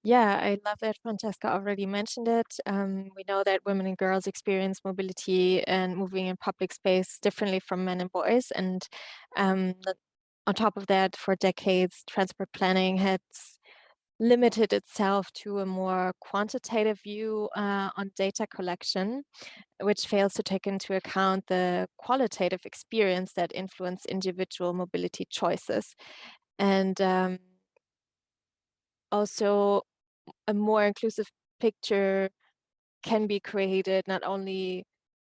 Yeah, I love that Francesca already mentioned it. We know that women and girls experience mobility and moving in public space differently from men and boys. And on top of that, for decades, transport planning has limited itself to a more quantitative view on data collection, which fails to take into account the qualitative experience that influence individual mobility choices. And also, a more inclusive picture can be created not only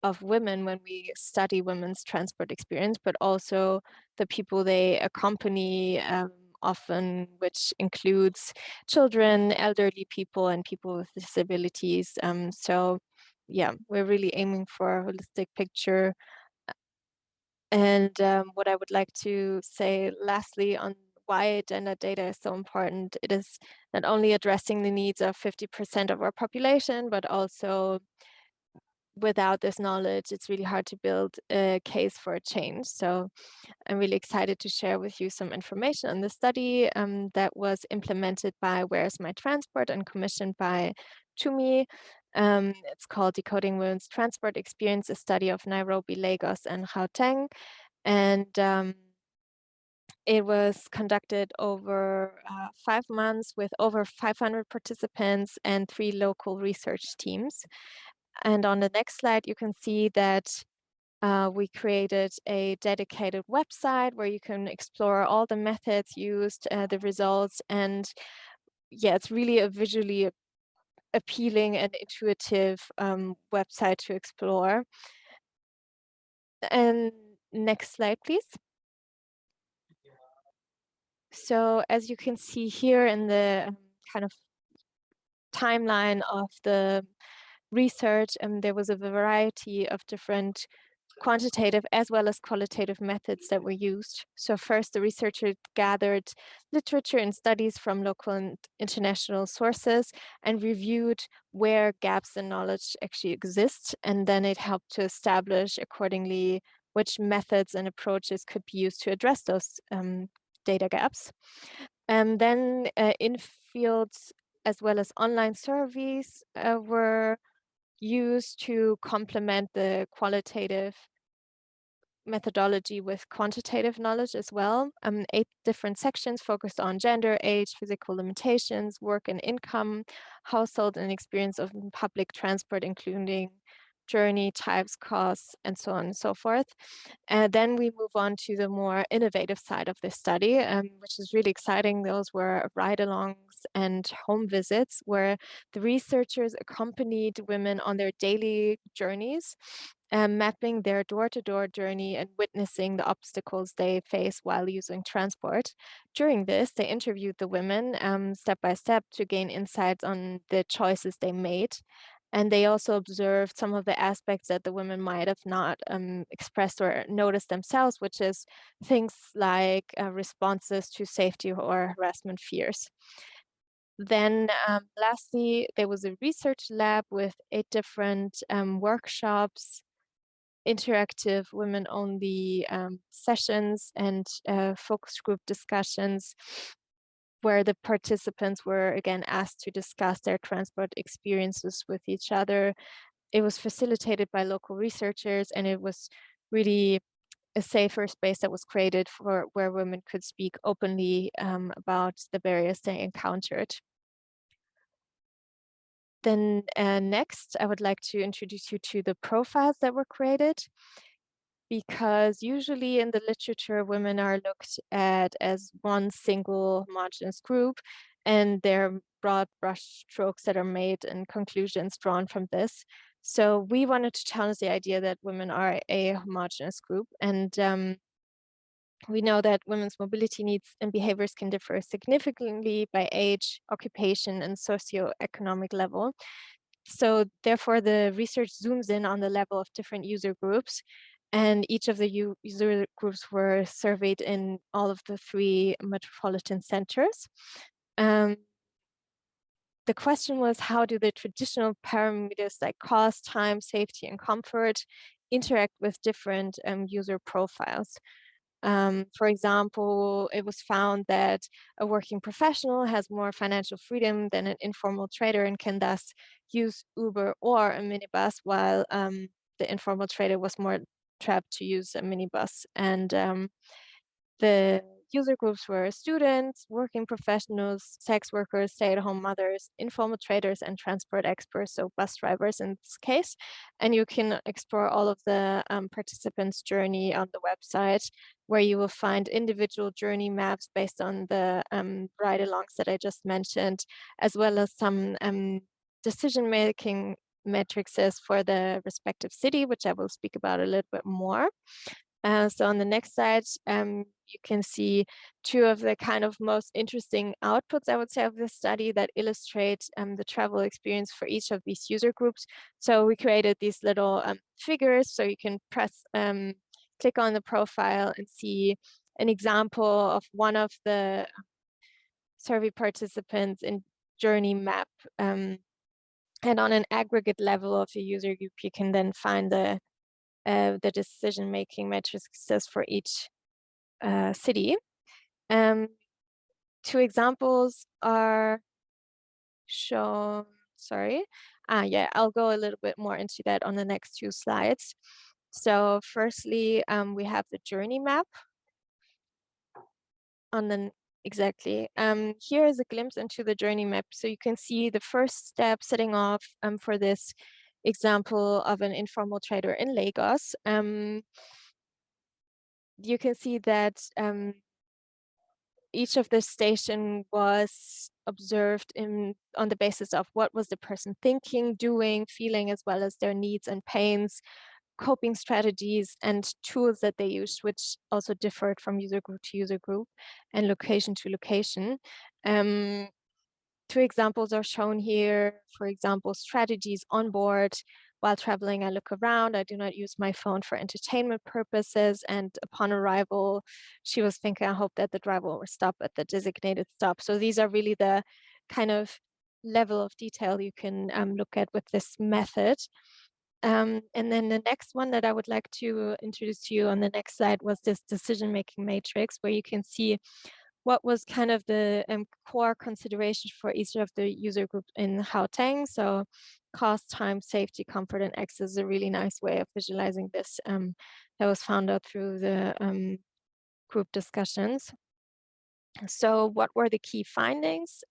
of women when we study women's transport experience, but also the people they accompany, often, which includes children, elderly people, and people with disabilities. So yeah, we're really aiming for a holistic picture. And what I would like to say lastly on why gender data is so important, it is not only addressing the needs of 50% of our population, but also without this knowledge, it's really hard to build a case for a change. So I'm really excited to share with you some information on the study that was implemented by Where's My Transport and commissioned by TUMI. It's called Decoding Women's Transport Experience, a study of Nairobi, Lagos, and Gauteng. And it was conducted over 5 months with over 500 participants and 3 local research teams. And on the next slide, you can see that we created a dedicated website where you can explore all the methods used, the results, and yeah, it's really a visually appealing and intuitive website to explore. And next slide, please. So as you can see here in the kind of timeline of the research, there was a variety of different quantitative as well as qualitative methods that were used. So first, the researchers gathered literature and studies from local and international sources and reviewed where gaps in knowledge actually exist. And then it helped to establish accordingly which methods and approaches could be used to address those data gaps. And then in fields as well as online surveys were used to complement the qualitative methodology with quantitative knowledge as well. 8 different sections focused on gender, age, physical limitations, work and income, household and experience of public transport, including journey types, costs, and so on and so forth. Then we move on to the more innovative side of this study, which is really exciting. Those were ride-alongs and home visits, where the researchers accompanied women on their daily journeys, mapping their door-to-door journey and witnessing the obstacles they face while using transport. During this, they interviewed the women step by step to gain insights on the choices they made. And they also observed some of the aspects that the women might have not expressed or noticed themselves, which is things like responses to safety or harassment fears. Then lastly, there was a research lab with 8 different workshops, interactive women-only sessions, and focus group discussions where the participants were again asked to discuss their transport experiences with each other. It was facilitated by local researchers, and it was really a safer space that was created for where women could speak openly about the barriers they encountered. Then next, I would like to introduce you to the profiles that were created, because usually in the literature, women are looked at as one single homogeneous group, and there are broad brush strokes that are made and conclusions drawn from this. So we wanted to challenge the idea that women are a homogeneous group, and we know that women's mobility needs and behaviors can differ significantly by age, occupation, and socioeconomic level. So therefore, the research zooms in on the level of different user groups, and each of the user groups were surveyed in all of the 3 metropolitan centers. The question was, how do the traditional parameters like cost, time, safety, and comfort interact with different user profiles? For example, it was found that a working professional has more financial freedom than an informal trader and can thus use Uber or a minibus, while the informal trader was more trapped to use a minibus. And the user groups were students, working professionals, sex workers, stay-at-home mothers, informal traders, and transport experts, so bus drivers in this case. And you can explore all of the participants' journey on the website, where you will find individual journey maps based on the ride-alongs that I just mentioned, as well as some decision-making matrices for the respective city, which I will speak about a little bit more. So on the next slide, you can see two of the kind of most interesting outputs, I would say, of this study that illustrate the travel experience for each of these user groups. So we created these little figures, so you can click on the profile and see an example of one of the survey participants in journey map. And on an aggregate level of the user group, you can then find the decision-making matrices for each city. Two examples are shown, sorry. Yeah, I'll go a little bit more into that on the next two slides. So firstly, we have the journey map on the exactly. Here is a glimpse into the journey map. So you can see the first step setting off for this example of an informal trader in Lagos. You can see that each of the station was observed on the basis of what was the person thinking, doing, feeling, as well as their needs and pains, coping strategies, and tools that they used, which also differed from user group to user group and location to location. Two examples are shown here. For example, strategies on board. While traveling, I look around. I do not use my phone for entertainment purposes. And upon arrival, she was thinking, I hope that the driver will stop at the designated stop. So these are really the kind of level of detail you can look at with this method. And then the next one that I would like to introduce to you on the next slide was this decision-making matrix, where you can see what was kind of the core consideration for each of the user groups in Gauteng. So cost, time, safety, comfort, and access is a really nice way of visualizing this that was found out through the group discussions. So what were the key findings?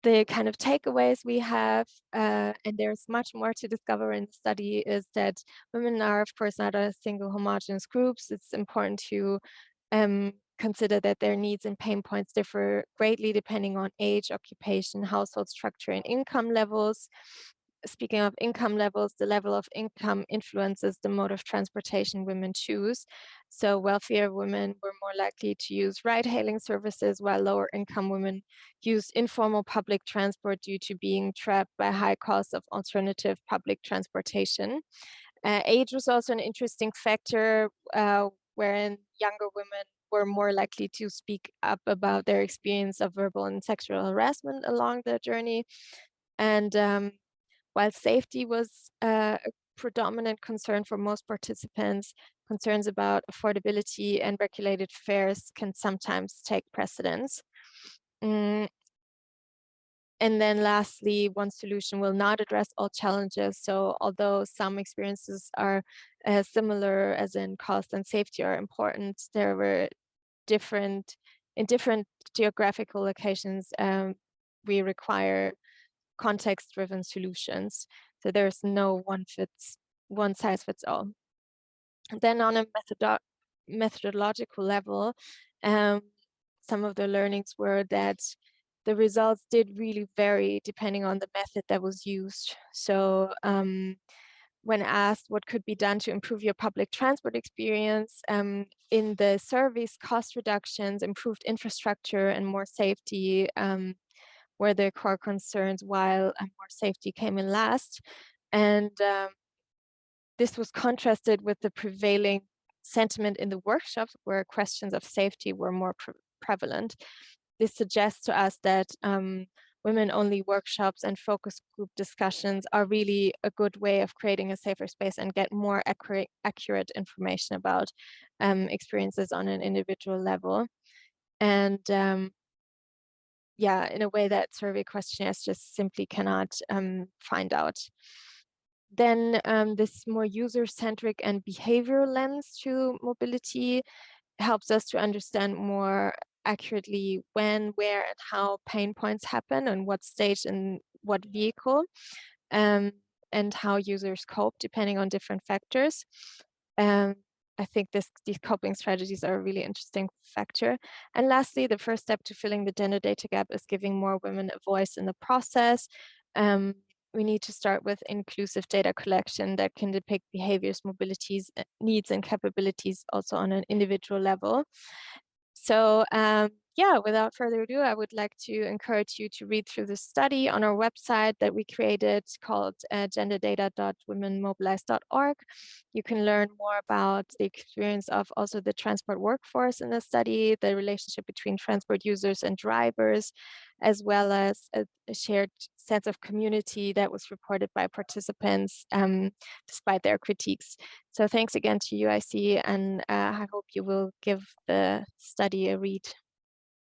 The kind of takeaways we have, and there's much more to discover in the study, is that women are, of course, not a single homogeneous groups. It's important to consider that their needs and pain points differ greatly depending on age, occupation, household structure, and income levels. Speaking of income levels, the level of income influences the mode of transportation women choose. So wealthier women were more likely to use ride-hailing services, while lower income women use informal public transport due to being trapped by high costs of alternative public transportation. Age was also an interesting factor, wherein younger women were more likely to speak up about their experience of verbal and sexual harassment along the journey. And while safety was a predominant concern for most participants, concerns about affordability and regulated fares can sometimes take precedence. Mm, And then lastly, one solution will not address all challenges. So although some experiences are similar, as in cost and safety are important, there were in different geographical locations, we require context-driven solutions. So there's no one size fits all. And then on a methodological level, some of the learnings were that the results did really vary depending on the method that was used. So when asked what could be done to improve your public transport experience, in the surveys, cost reductions, improved infrastructure, and more safety were the core concerns, while more safety came in last. And this was contrasted with the prevailing sentiment in the workshops, where questions of safety were more prevalent. This suggests to us that women-only workshops and focus group discussions are really a good way of creating a safer space and get more accurate information about experiences on an individual level. And yeah, in a way that survey questionnaires just simply cannot find out. Then this more user-centric and behavioral lens to mobility helps us to understand more accurately when, where, and how pain points happen, and what stage and what vehicle, um, and how users cope depending on different factors. Um, I think these coping strategies are a really interesting factor. And lastly, the first step to filling the gender data gap is giving more women a voice in the process. Um, we need to start with inclusive data collection that can depict behaviors, mobilities, needs, and capabilities also on an individual level. So yeah, without further ado, I would like to encourage you to read through the study on our website that we created called genderdata.womenmobilize.org. You can learn more about the experience of also the transport workforce in the study, the relationship between transport users and drivers, as well as a shared sense of community that was reported by participants despite their critiques. So thanks again to UIC, and I hope you will give the study a read.